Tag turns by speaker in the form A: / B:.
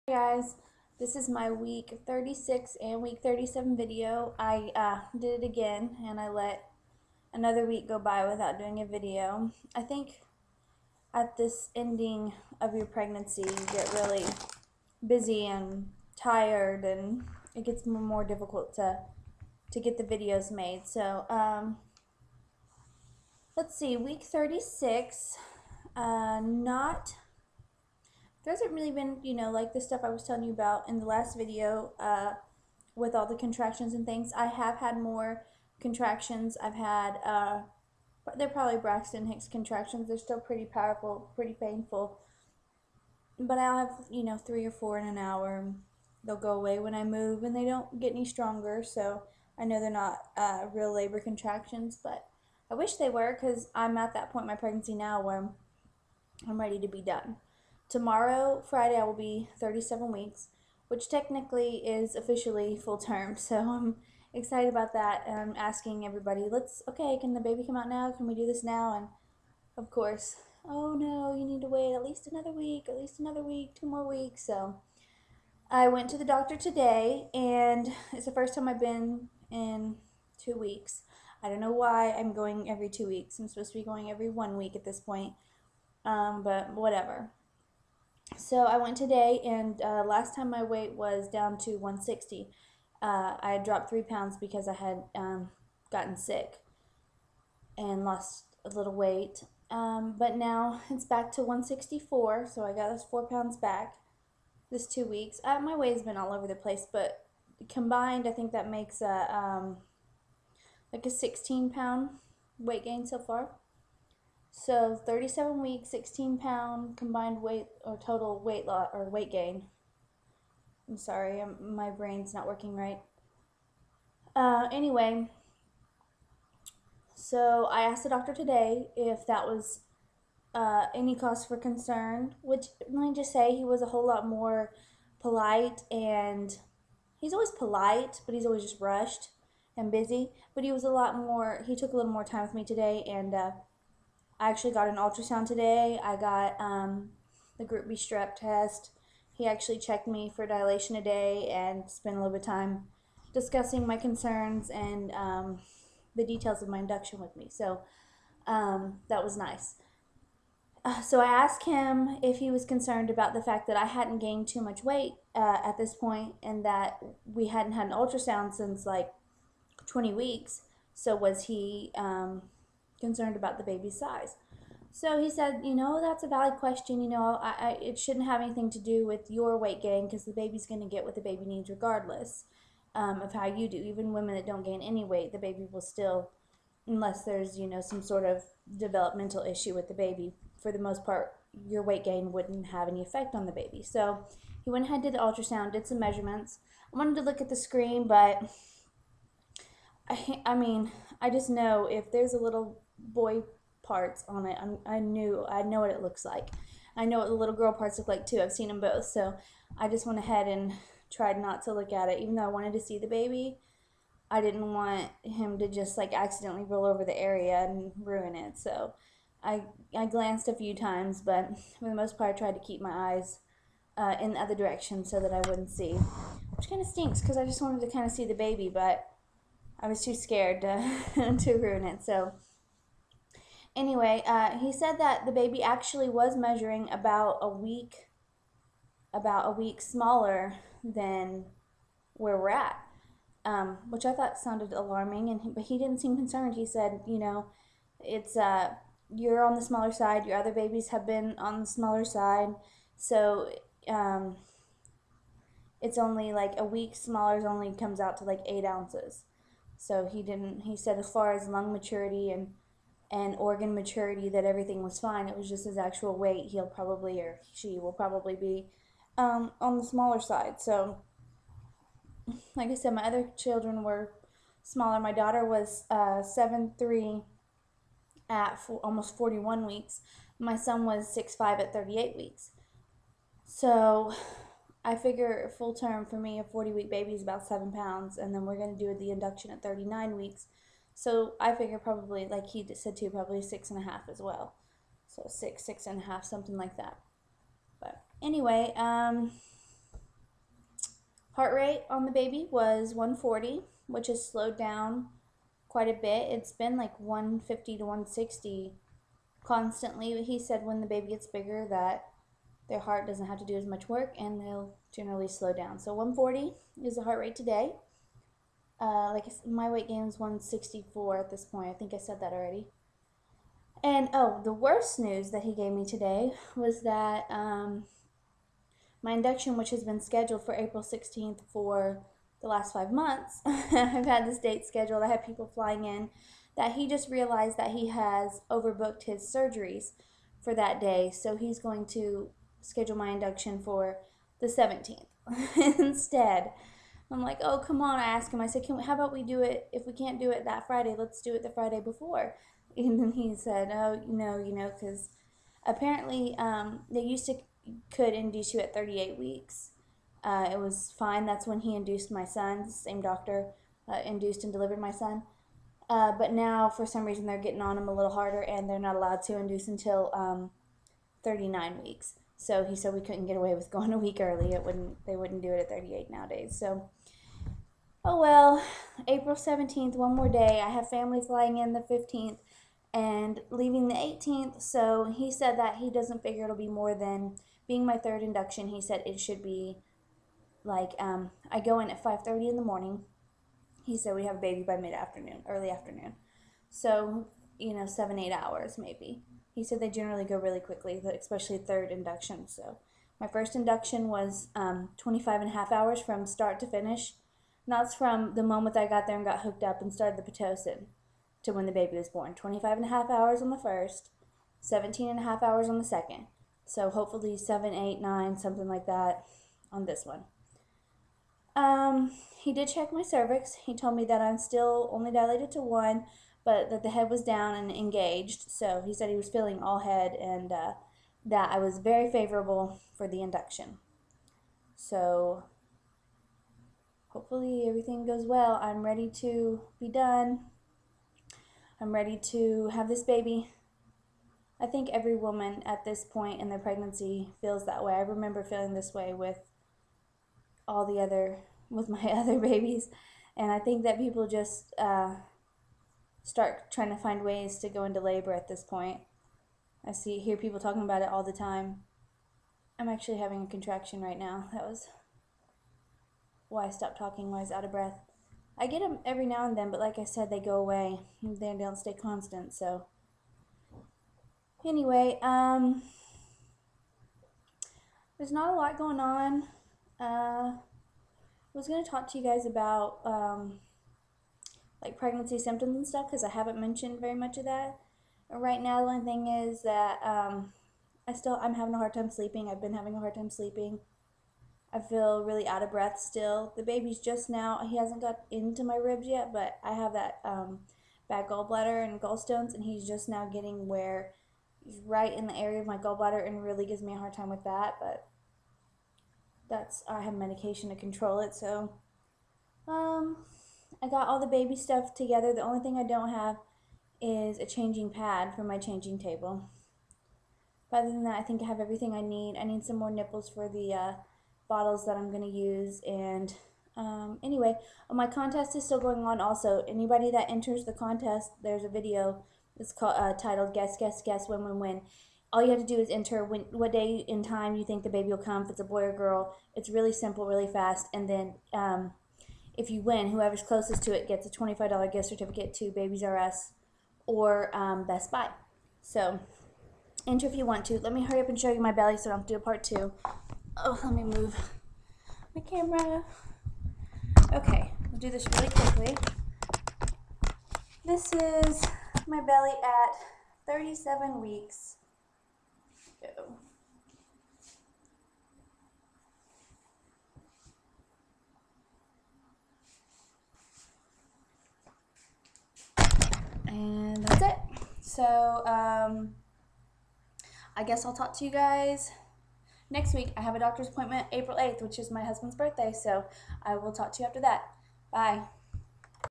A: Hey guys, this is my week 36 and week 37 video. I did it again and I let another week go by without doing a video. I think at this ending of your pregnancy you get really busy and tired and it gets more difficult to get the videos made. So let's see, week 36, not there hasn't really been, like the stuff I was telling you about in the last video with all the contractions and things. I have had more contractions. I've had, they're probably Braxton Hicks contractions. They're still pretty powerful, pretty painful. But I'll have, 3 or 4 in an hour. They'll go away when I move and they don't get any stronger. So I know they're not real labor contractions, but I wish they were because I'm at that point in my pregnancy now where I'm ready to be done. Tomorrow, Friday, I will be 37 weeks, which technically is officially full term. So I'm excited about that. And I'm asking everybody, okay, can the baby come out now? Can we do this now? And of course, oh no, you need to wait at least another week, 2 more weeks. So I went to the doctor today, and it's the first time I've been in 2 weeks. I don't know why I'm going every 2 weeks. I'm supposed to be going every 1 week at this point, but whatever. So I went today, and last time my weight was down to 160. I had dropped 3 pounds because I had gotten sick and lost a little weight. But now it's back to 164, so I got those 4 pounds back this 2 weeks. My weight has been all over the place, but combined, I think that makes like a 16-pound weight gain so far. So 37 weeks, 16-pound combined weight or total weight loss or weight gain. I'm sorry, my brain's not working right. Anyway, so I asked the doctor today if that was any cause for concern, which let me just say he was a whole lot more polite, and he's always polite, but he's always just rushed and busy. But he took a little more time with me today, and I actually got an ultrasound today. I got the Group B strep test. He actually checked me for dilation today and spent a little bit of time discussing my concerns and the details of my induction with me. So that was nice. So I asked him if he was concerned about the fact that I hadn't gained too much weight at this point and that we hadn't had an ultrasound since like 20 weeks. So was he concerned about the baby's size? So he said, that's a valid question. It shouldn't have anything to do with your weight gain because the baby's going to get what the baby needs regardless of how you do. Even women that don't gain any weight, the baby will still, unless there's, some sort of developmental issue with the baby, for the most part, your weight gain wouldn't have any effect on the baby. So he went ahead and did the ultrasound, did some measurements. I wanted to look at the screen, but I just know if there's a little boy parts on it, I know what it looks like. I know what the little girl parts look like too. I've seen them both. So I just went ahead and tried not to look at it. Even though I wanted to see the baby, I didn't want him to just like accidentally roll over the area and ruin it. So I glanced a few times, but for the most part I tried to keep my eyes in the other direction so that I wouldn't see. Which kind of stinks because I just wanted to kind of see the baby, but I was too scared to ruin it. So anyway, he said that the baby actually was measuring about a week smaller than where we're at, which I thought sounded alarming. But he didn't seem concerned. He said, it's you're on the smaller side. Your other babies have been on the smaller side, so it's only like a week smaller. It only comes out to like 8 ounces. So he said as far as lung maturity and organ maturity that everything was fine. It was just his actual weight. She will probably be on the smaller side. So like I said, my other children were smaller. My daughter was 7'3" at almost 41 weeks. My son was 6'5" at 38 weeks. So I figure full term for me, a 40-week baby is about 7 pounds, and then we're going to do the induction at 39 weeks. So I figure probably, like he said too, probably 6.5 as well. So 6.5, something like that. But anyway, Heart rate on the baby was 140, which has slowed down quite a bit. It's been like 150 to 160 constantly. He said when the baby gets bigger that their heart doesn't have to do as much work and they'll generally slow down. So 140 is the heart rate today. Like I said, my weight gain is 164 at this point. I think I said that already. And oh, the worst news that he gave me today was that my induction, which has been scheduled for April 16th for the last 5 months, I've had this date scheduled. I have people flying in, that he just realized that he has overbooked his surgeries for that day. So he's going to schedule my induction for the 17th instead. I'm like, oh, come on. I asked him, I said, how about we do it, if we can't do it that Friday, let's do it the Friday before. And then he said, oh, no, because apparently they used to could induce you at 38 weeks. It was fine. That's when he induced my son. The same doctor induced and delivered my son. But now, for some reason, they're getting on him a little harder, and they're not allowed to induce until 39 weeks. So he said we couldn't get away with going a week early. They wouldn't do it at 38 nowadays. So, oh well. April 17th, one more day. I have family flying in the 15th and leaving the 18th. So he said that he doesn't figure it'll be more than, being my third induction, he said it should be like, I go in at 5:30 in the morning. He said we have a baby by mid-afternoon, early afternoon. So, 7-8 hours maybe. He said they generally go really quickly, especially third induction. So my first induction was 25 and a half hours from start to finish. And that's from the moment I got there and got hooked up and started the Pitocin to when the baby was born. 25 and a half hours on the first, 17 and a half hours on the second. So hopefully 7, 8, 9, something like that on this one. He did check my cervix. He told me that I'm still only dilated to 1, but that the head was down and engaged. So he said he was feeling all head, and that I was very favorable for the induction. So hopefully everything goes well. I'm ready to be done. I'm ready to have this baby. I think every woman at this point in their pregnancy feels that way. I remember feeling this way with my other babies, and I think that people just start trying to find ways to go into labor at this point. I hear people talking about it all the time. I'm actually having a contraction right now. That was why I stopped talking, why I was out of breath. I get them every now and then, but like I said, they go away. They don't stay constant, so anyway, there's not a lot going on. I was going to talk to you guys about like pregnancy symptoms and stuff, because I haven't mentioned very much of that. Right now, the only thing is that I'm having a hard time sleeping. I've been having a hard time sleeping. I feel really out of breath still. The baby's just now, he hasn't got into my ribs yet, but I have that bad gallbladder and gallstones, and he's just now getting where he's right in the area of my gallbladder, and really gives me a hard time with that, but I have medication to control it. So I got all the baby stuff together. The only thing I don't have is a changing pad for my changing table. But other than that, I think I have everything I need. I need some more nipples for the bottles that I'm going to use. And anyway, my contest is still going on also. Anybody that enters the contest, there's a video. It's called titled Guess, Guess, Guess, Win, Win, Win. All you have to do is enter what day and time you think the baby will come, if it's a boy or girl. It's really simple, really fast. And then if you win, whoever's closest to it gets a $25 gift certificate to Babies R Us or Best Buy. So enter if you want to. Let me hurry up and show you my belly so I don't do a part 2. Oh, let me move my camera. Okay, we'll do this really quickly. This is my belly at 37 weeks. Go. And that's it. So, I guess I'll talk to you guys next week. I have a doctor's appointment April 8th, which is my husband's birthday, so I will talk to you after that. Bye.